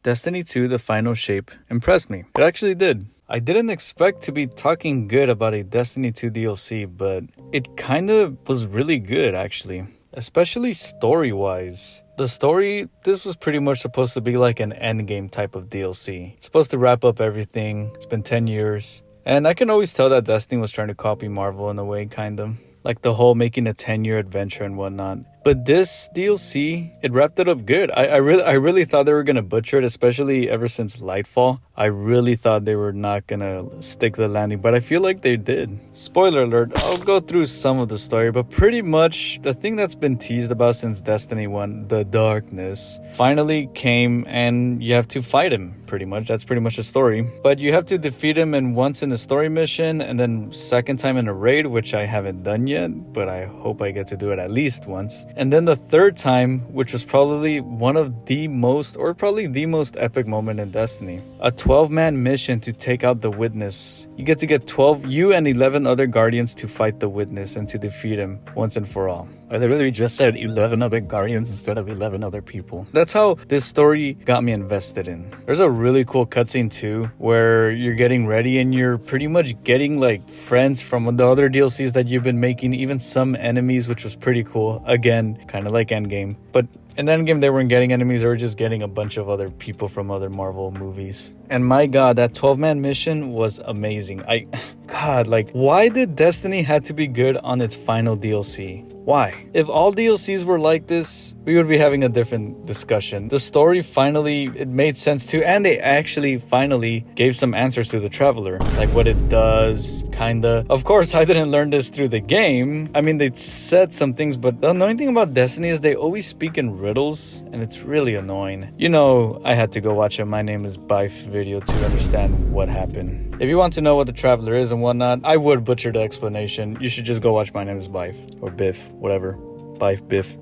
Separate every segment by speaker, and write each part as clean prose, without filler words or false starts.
Speaker 1: Destiny 2 The Final Shape impressed me. It actually did. I didn't expect to be talking good about a Destiny 2 DLC, but it kind of was really good actually, especially story-wise. The story, this was pretty much supposed to be like an endgame type of DLC. It's supposed to wrap up everything. It's been 10 years. And I can always tell that Destiny was trying to copy Marvel in a way, kind of. Like the whole making a 10-year adventure and whatnot. But this DLC, it wrapped it up good. I really thought they were going to butcher it, especially ever since Lightfall. I really thought they were not going to stick the landing, but I feel like they did. Spoiler alert, I'll go through some of the story, but pretty much the thing that's been teased about since Destiny 1, the darkness, finally came and you have to fight him, pretty much. That's pretty much the story. But you have to defeat him once in the story mission and then second time in a raid, which I haven't done yet, but I hope I get to do it at least once. And then the third time, which was probably one of the most, or probably the most epic moment in Destiny. A 12-man mission to take out the Witness. You get to get 12, you and 11 other Guardians to fight the Witness and to defeat him once and for all.
Speaker 2: I literally just said 11 other Guardians instead of 11 other people.
Speaker 1: That's how this story got me invested in. There's a really cool cutscene too, where you're getting ready and you're pretty much getting like friends from the other DLCs that you've been making, even some enemies, which was pretty cool. Again, kind of like Endgame. But in Endgame, they weren't getting enemies, they were just getting a bunch of other people from other Marvel movies. And my god, that 12-man mission was amazing. God, like, why did Destiny had to be good on its final DLC? Why? If all DLCs were like this, we would be having a different discussion. The story finally, it made sense too, and they actually finally gave some answers to the Traveler, like what it does, kinda. Of course, I didn't learn this through the game. I mean, they said some things, but the annoying thing about Destiny is they always speak in riddles, and it's really annoying. You know, I had to go watch a My Name is Bife video to understand what happened. If you want to know what the Traveler is and whatnot, I would butcher the explanation. You should just go watch My Name is Bife, or Biff, whatever. Bife, Biff.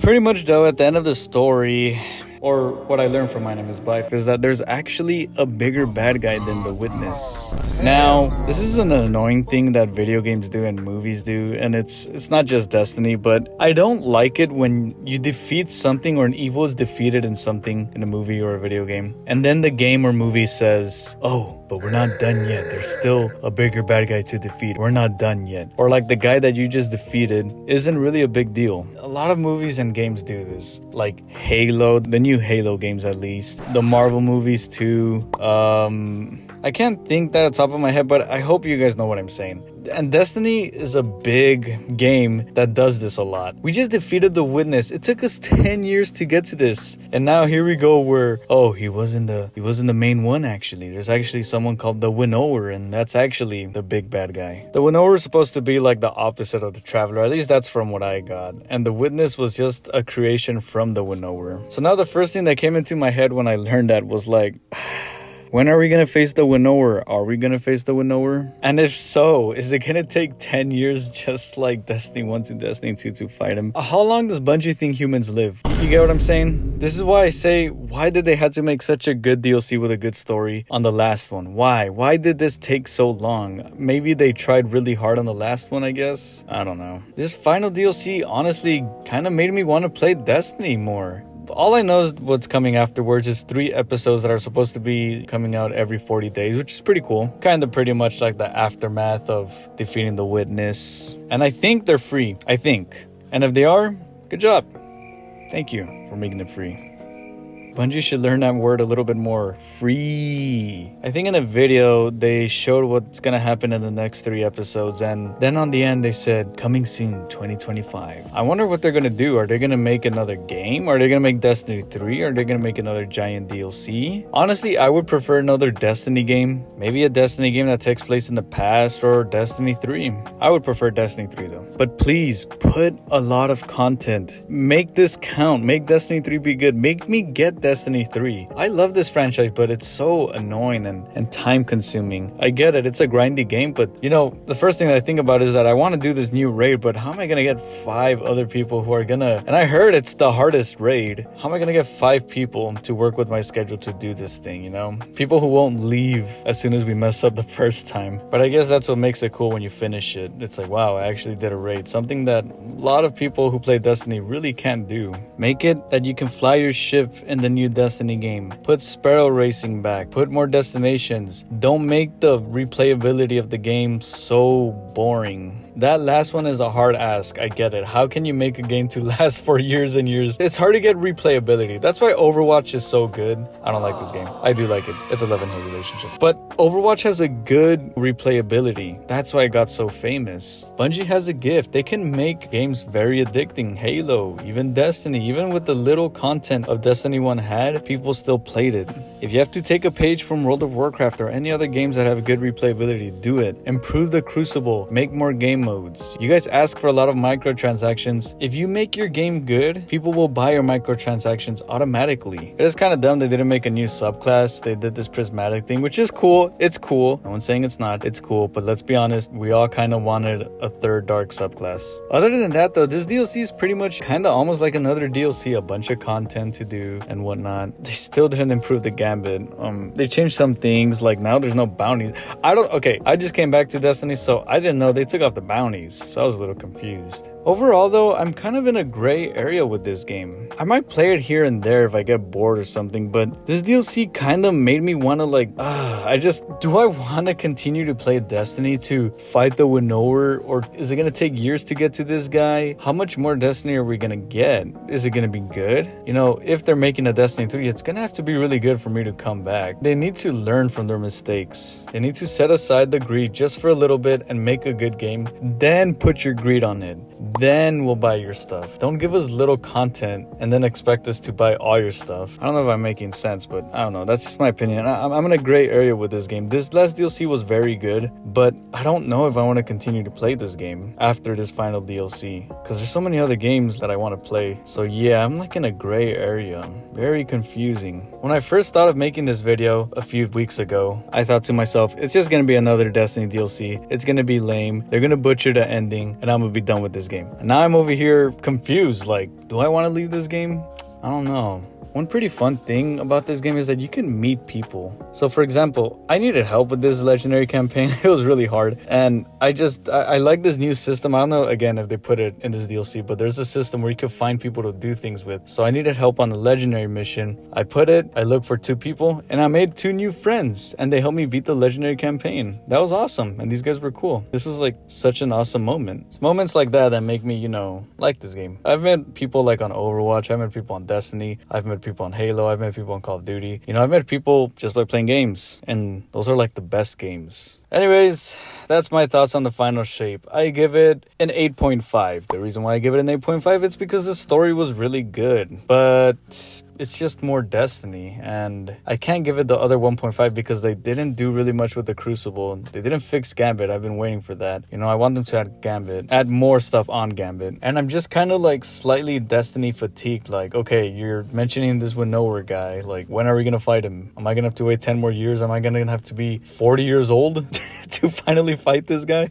Speaker 1: Pretty much though, at the end of the story, or what I learned from My Name is Bife, is that there's actually a bigger bad guy than the Witness. Now, this is an annoying thing that video games do and movies do, and it's not just Destiny, but I don't like it when you defeat something or an evil is defeated in something in a movie or a video game, and then the game or movie says, oh, but we're not done yet. There's still a bigger bad guy to defeat. We're not done yet. Or like the guy that you just defeated isn't really a big deal. A lot of movies and games do this. Like Halo, the new Halo games at least. The Marvel movies too. I can't think that at the top of my head, but I hope you guys know what I'm saying. And Destiny is a big game that does this a lot. We just defeated the Witness. It took us 10 years to get to this. And now here we go where, oh, he wasn't the main one actually. There's actually someone called the Winnower, and that's actually the big bad guy. The Winnower is supposed to be like the opposite of the Traveler. At least that's from what I got. And the Witness was just a creation from the Winnower. So now the first thing that came into my head when I learned that was like, when are we going to face the Winnower? Are we going to face the Winnower? And if so, is it going to take 10 years just like Destiny 1 to Destiny 2 to fight him? How long does Bungie think humans live? You get what I'm saying? This is why I say, why did they have to make such a good DLC with a good story on the last one? Why? Why did this take so long? Maybe they tried really hard on the last one, I guess? I don't know. This final DLC honestly kind of made me want to play Destiny more. All I know is what's coming afterwards is 3 episodes that are supposed to be coming out every 40 days, which is pretty cool. Kind of pretty much like the aftermath of defeating the Witness. And I think they're free. I think. And if they are, good job. Thank you for making it free. Bungie should learn that word a little bit more. Free. I think in a video, they showed what's going to happen in the next 3 episodes. And then on the end, they said, coming soon, 2025. I wonder what they're going to do. Are they going to make another game? Are they going to make Destiny 3? Are they going to make another giant DLC? Honestly, I would prefer another Destiny game. Maybe a Destiny game that takes place in the past, or Destiny 3. I would prefer Destiny 3 though. But please, put a lot of content. Make this count. Make Destiny 3 be good. Make me get Destiny 3. I love this franchise, but it's so annoying and time consuming. I get it, it's a grindy game, but you know, the first thing that I think about is that I want to do this new raid, but how am I gonna get 5 other people who are gonna, and I heard it's the hardest raid. How am I gonna get 5 people to work with my schedule to do this thing, you know? People who won't leave as soon as we mess up the first time. But I guess that's what makes it cool when you finish it. It's like, wow, I actually did a raid. Something that a lot of people who play Destiny really can't do. Make it that you can fly your ship in the new Destiny game. Put Sparrow Racing back. Put more destinations. Don't make the replayability of the game so boring. That last one is a hard ask. I get it. How can you make a game to last for years and years? It's hard to get replayability. That's why Overwatch is so good. I don't like this game. I do like it. It's a love-and-hate relationship. But Overwatch has a good replayability. That's why it got so famous. Bungie has a gift. They can make games very addicting. Halo, even Destiny, even with the little content of Destiny 1 had, people still played it. If you have to take a page from World of Warcraft or any other games that have good replayability, do it. Improve the Crucible. Make more game modes. You guys ask for a lot of microtransactions. If you make your game good, people will buy your microtransactions automatically. It is kind of dumb they didn't make a new subclass. They did this prismatic thing, which is cool. It's cool. No one's saying it's not. It's cool. But let's be honest, we all kind of wanted a third dark subclass. Other than that though, this DLC is pretty much kind of almost like another DLC, a bunch of content to do and whatnot. They still didn't improve the Gambit. They changed some things, like now there's no bounties. I just came back to Destiny, so I didn't know they took off the bounties, so I was a little confused. Overall though, I'm kind of in a gray area with this game. I might play it here and there if I get bored or something, but this DLC kind of made me want to do I want to continue to play Destiny to fight the Winnower, or is it going to take years to get to this guy? How much more Destiny are we going to get? Is it going to be good? You know, if they're making a Destiny 3, it's going to have to be really good for me to come back. They need to learn from their mistakes. They need to set aside the greed just for a little bit and make a good game. Then put your greed on it. Then we'll buy your stuff. Don't give us little content and then expect us to buy all your stuff. I don't know if I'm making sense, but I don't know. That's just my opinion. I'm in a gray area with this game. This last DLC was very good, but I don't know if I want to continue to play this game after this final DLC, because there's so many other games that I want to play. So yeah, I'm like in a gray area. Very confusing. When I first thought of making this video a few weeks ago, I thought to myself, it's just going to be another Destiny DLC. It's going to be lame. They're going to butcher the ending and I'm going to be done with this game. And now I'm over here confused. Like, do I want to leave this game? I don't know. One pretty fun thing about this game is that you can meet people. So for example, I needed help with this legendary campaign. It was really hard. And I like this new system. I don't know, again, if they put it in this DLC, but there's a system where you can find people to do things with. So I needed help on a legendary mission. I looked for 2 people and I made 2 new friends and they helped me beat the legendary campaign. That was awesome. And these guys were cool. This was like such an awesome moment. It's moments like that make me, like this game. I've met people like on Overwatch. I've met people on Destiny. I've met people on Halo. I've met people on Call of Duty. I've met people just by playing games, and those are like the best games. Anyways, that's my thoughts on the final shape. I give it an 8.5. The reason why I give it an 8.5 is because the story was really good, but it's just more Destiny, and I can't give it the other 1.5 because they didn't do really much with the Crucible. They didn't fix Gambit. I've been waiting for that. I want them to add Gambit, add more stuff on Gambit, and I'm just kind of like slightly Destiny fatigued. Like, okay, you're mentioning this Winnower guy. Like, when are we gonna fight him? Am I gonna have to wait 10 more years? Am I gonna have to be 40 years old to finally fight this guy?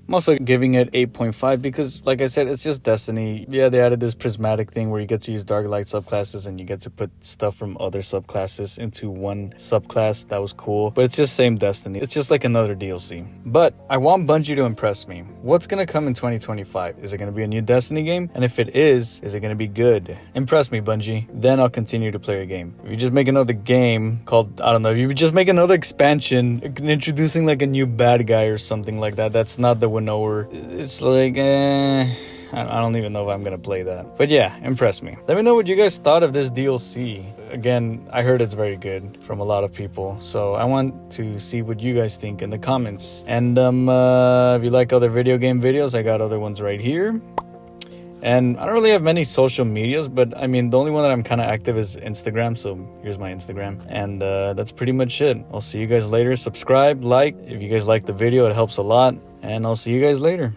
Speaker 1: I'm also giving it 8.5 because, like I said, it's just Destiny. Yeah, they added this prismatic thing where you get to use dark light subclasses and you get to put stuff from other subclasses into one subclass. That was cool. But it's just same Destiny. It's just like another DLC. But I want Bungie to impress me. What's going to come in 2025? Is it going to be a new Destiny game? And if it is it going to be good? Impress me, Bungie. Then I'll continue to play your game. If you just make another game called, I don't know, if you just make another expansion introducing like a new bad guy or something like that, that's not the Winnower. It's like, I don't even know if I'm gonna play that. But yeah, impress me. Let me know what you guys thought of this DLC. Again, I heard it's very good from a lot of people, so I want to see what you guys think in the comments. And if you like other video game videos, I got other ones right here. And I don't really have many social medias, but I mean, the only one that I'm kind of active is Instagram. So here's my Instagram. And that's pretty much it. I'll see you guys later. Subscribe, like. If you guys like the video, it helps a lot. And I'll see you guys later.